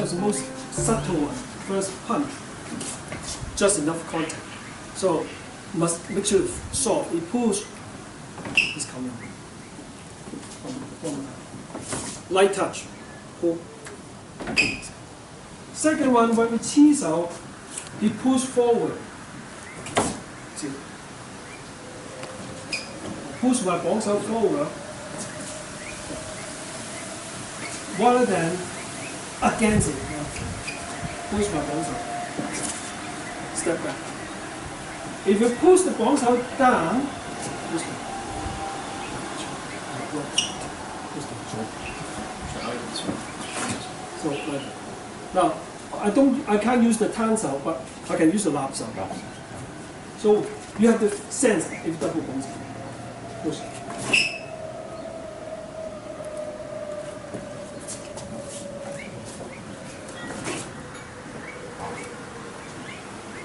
bouncer is the most subtle one. First punch, just enough contact. So must make sure it's soft. You push, it's coming. Light touch. Pull. Second one, when we tease out, you push forward. See? Push my bounce out forward rather than against it. Push my bounce out. Step back. If you push the bounce out down, push it. So like now, I can't use the tensile, but I can use the lapse. So you have to sense if double bounce. Push.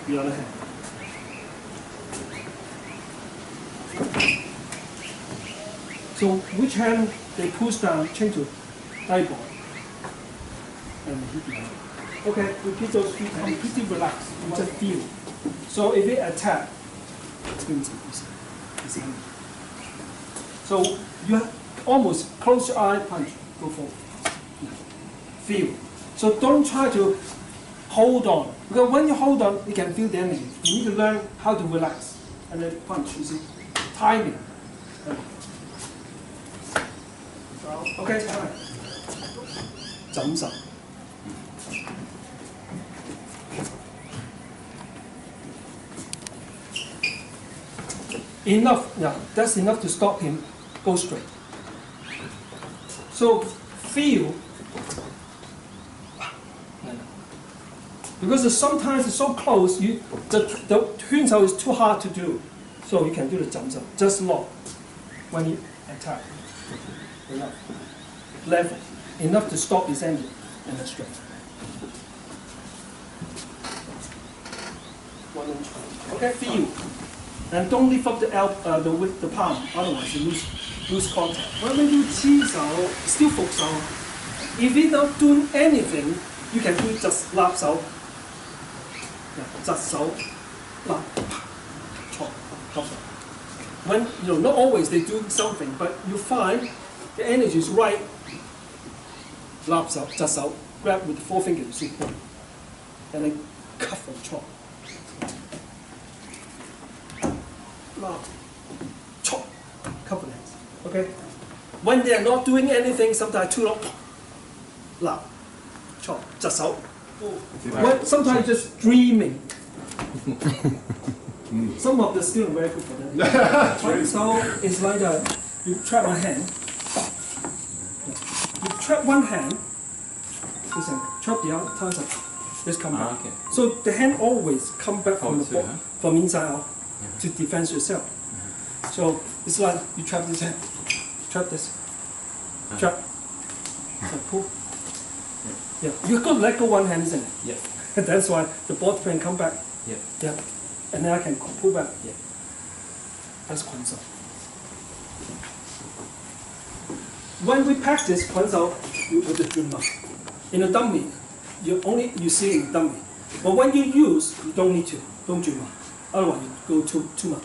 The other hand. So which hand they push down, change to eyeball. And hit the hand. Okay, repeat those 3 times. Completely relax. You just feel. So if it attack, it's going to be this hand. So you almost close your eye, punch, go forward. Feel. So don't try to hold on. Because when you hold on, you can feel the energy. You need to learn how to relax. And then punch, you see. Timing. Okay, all right. 枕手. Enough, yeah, that's enough to stop him. Go straight. So feel, because sometimes it's so close, the 圈手 is too hard to do. So you can do the 枕手, just lock when you attack. Enough. Level. Enough to stop his engine and then straight. 1 inch. Okay, feel. And don't lift up the palm, otherwise you lose contact. When we do 黐手, still 伏手, if you're not doing anything, you can do just 擸手, 窒手, 擸, chop, chop. When not always they do something, but you find the energy is right. 擸手, 窒手, grab with 4 fingers, and then cut and chop. Chop, couple hands. Okay? When they are not doing anything, sometimes too long. Chop, 窒手. When sometimes just dreaming. Some of the students are very good for that. So it's like you trap one hand. You trap one hand. Listen, trap the other time. Just come back. Okay. So the hand always come back from the ball, from inside out. To defend yourself. So it's like you trap this hand, trap this, trap, so pull. Yeah, you got to let go one hand, isn't it? Yeah. That's why the ball can come back. Yeah. Yeah. And then I can pull back. Yeah. That's 捆手. When we practice 捆手with the drummer, in a dummy, you see in dummy. But when you use, you don't need to. Don't drummer. Otherwise, you go too much.